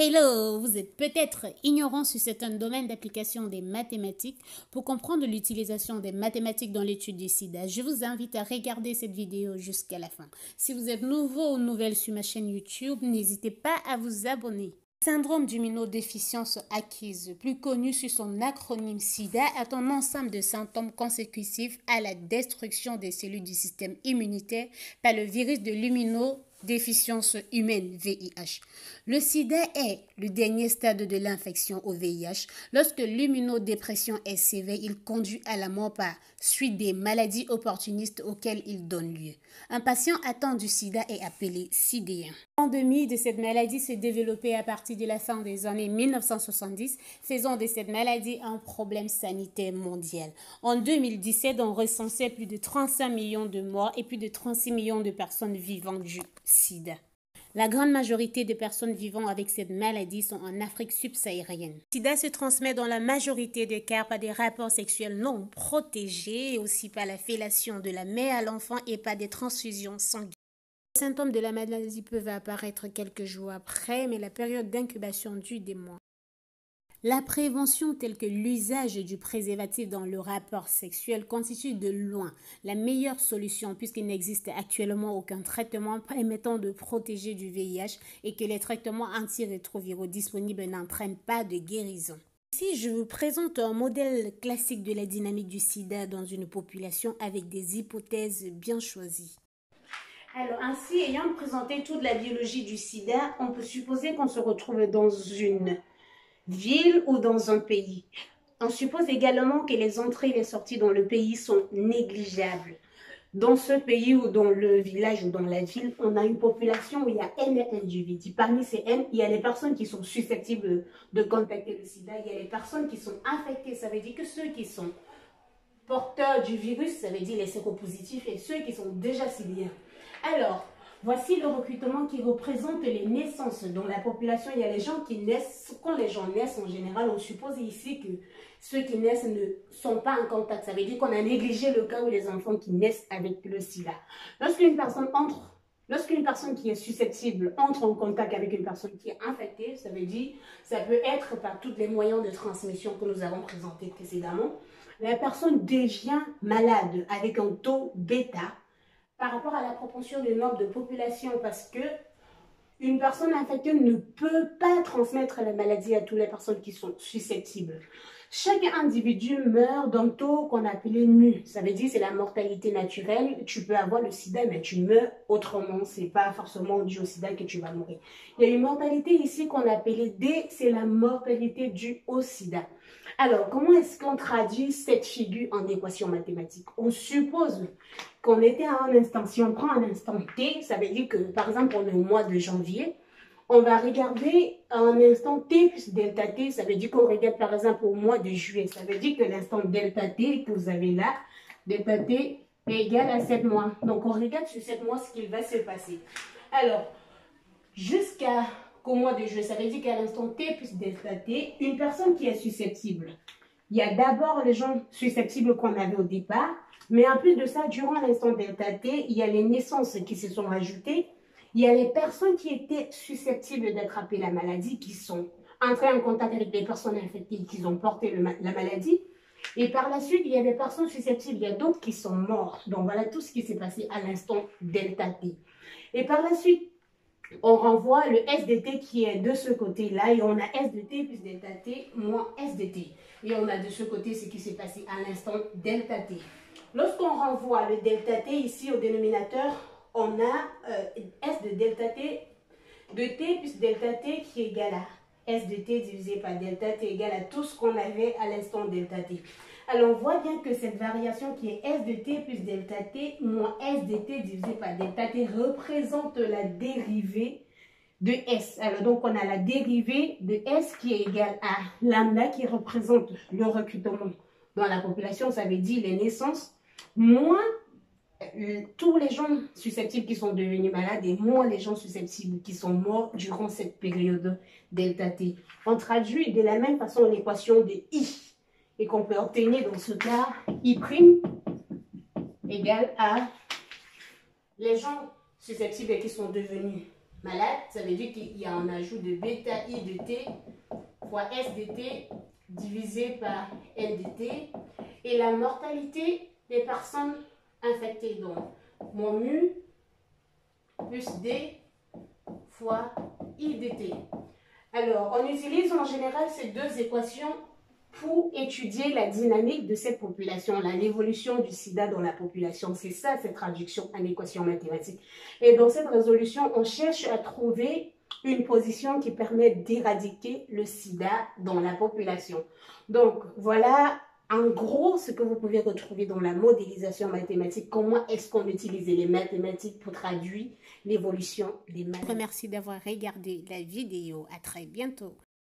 Hello, vous êtes peut-être ignorant sur certains domaines d'application des mathématiques. Pour comprendre l'utilisation des mathématiques dans l'étude du sida, je vous invite à regarder cette vidéo jusqu'à la fin. Si vous êtes nouveau ou nouvelle sur ma chaîne YouTube, n'hésitez pas à vous abonner. Le syndrome d'immunodéficience acquise, plus connu sous son acronyme SIDA, est un ensemble de symptômes consécutifs à la destruction des cellules du système immunitaire par le virus de l'immunodéficience humaine, VIH. Le sida est le dernier stade de l'infection au VIH. Lorsque l'immunodépression est sévère, il conduit à la mort par suite des maladies opportunistes auxquelles il donne lieu. Un patient atteint du sida est appelé sidéen. La pandémie de cette maladie s'est développée à partir de la fin des années 1970, faisant de cette maladie un problème sanitaire mondial. En 2017, on recensait plus de 35 millions de morts et plus de 36 millions de personnes vivant du sida. La grande majorité des personnes vivant avec cette maladie sont en Afrique subsaharienne. Le sida se transmet dans la majorité des cas par des rapports sexuels non protégés et aussi par la fellation de la mère à l'enfant et par des transfusions sanguines. Les symptômes de la maladie peuvent apparaître quelques jours après, mais la période d'incubation dure des mois. La prévention telle que l'usage du préservatif dans le rapport sexuel constitue de loin la meilleure solution puisqu'il n'existe actuellement aucun traitement permettant de protéger du VIH et que les traitements antirétroviraux disponibles n'entraînent pas de guérison. Ici, je vous présente un modèle classique de la dynamique du sida dans une population avec des hypothèses bien choisies. Alors, ainsi, ayant présenté toute la biologie du sida, on peut supposer qu'on se retrouve dans une ville ou dans un pays. On suppose également que les entrées et les sorties dans le pays sont négligeables. Dans ce pays ou dans le village ou dans la ville, on a une population où il y a N individus. Parmi ces N, il y a les personnes qui sont susceptibles de contacter le sida. Il y a les personnes qui sont infectées. Ça veut dire que ceux qui sont porteurs du virus, ça veut dire les séropositifs, et ceux qui sont déjà sidiens. Alors, voici le recrutement qui représente les naissances. Dans la population, il y a les gens qui naissent. Quand les gens naissent, en général, on suppose ici que ceux qui naissent ne sont pas en contact. Ça veut dire qu'on a négligé le cas où les enfants qui naissent avec le sida. Lorsqu'une personne qui est susceptible entre en contact avec une personne qui est infectée, ça veut dire, ça peut être par tous les moyens de transmission que nous avons présentés précédemment. La personne devient malade avec un taux bêta par rapport à la proportion du nombre de population, parce que une personne infectée ne peut pas transmettre la maladie à toutes les personnes qui sont susceptibles. Chaque individu meurt d'un taux qu'on appelait nu. Ça veut dire c'est la mortalité naturelle. Tu peux avoir le sida, mais tu meurs autrement. C'est pas forcément dû au sida que tu vas mourir. Il y a une mortalité ici qu'on appelait D, c'est la mortalité due au sida. Alors, comment est-ce qu'on traduit cette figure en équation mathématique? On suppose qu'on était à un instant. Si on prend un instant T, ça veut dire que, par exemple, on est au mois de janvier, on va regarder un instant T plus delta T. Ça veut dire qu'on regarde, par exemple, au mois de juillet. Ça veut dire que l'instant delta T que vous avez là, delta T est égal à 7 mois. Donc, on regarde sur 7 mois ce qu'il va se passer. Alors, jusqu'au mois de juillet, ça veut dire qu'à l'instant T plus delta T, une personne qui est susceptible, il y a d'abord les gens susceptibles qu'on avait au départ, mais en plus de ça, durant l'instant delta T, il y a les naissances qui se sont ajoutées, il y a les personnes qui étaient susceptibles d'attraper la maladie, qui sont entrées en contact avec des personnes infectées qui ont porté la maladie, et par la suite, il y a des personnes susceptibles, il y a d'autres qui sont mortes. Donc voilà tout ce qui s'est passé à l'instant delta T. Et par la suite, on renvoie le S de T qui est de ce côté-là et on a S de T plus delta T moins S de T. Et on a de ce côté ce qui s'est passé à l'instant delta T. Lorsqu'on renvoie le delta T ici au dénominateur, on a S de delta T de T plus delta T qui est égal à S de T divisé par delta T égal à tout ce qu'on avait à l'instant delta T. Alors, on voit bien que cette variation qui est S de T plus delta T moins S de T divisé par delta T représente la dérivée de S. Alors, donc, on a la dérivée de S qui est égale à lambda qui représente le recrutement dans la population, ça veut dire les naissances, moins tous les gens susceptibles qui sont devenus malades et moins les gens susceptibles qui sont morts durant cette période delta T. On traduit de la même façon l'équation de I. Et qu'on peut obtenir dans ce cas I' égale à les gens susceptibles qui sont devenus malades, ça veut dire qu'il y a un ajout de bêta I de T fois S de T divisé par N de T. Et la mortalité des personnes infectées. Donc, mon mu plus D fois I de T. Alors, on utilise en général ces deux équations pour étudier la dynamique de cette population-là, l'évolution du sida dans la population. C'est ça, cette traduction en équation mathématique. Et dans cette résolution, on cherche à trouver une position qui permet d'éradiquer le sida dans la population. Donc, voilà en gros ce que vous pouvez retrouver dans la modélisation mathématique. Comment est-ce qu'on utilise les mathématiques pour traduire l'évolution des maladies. Merci d'avoir regardé la vidéo. À très bientôt.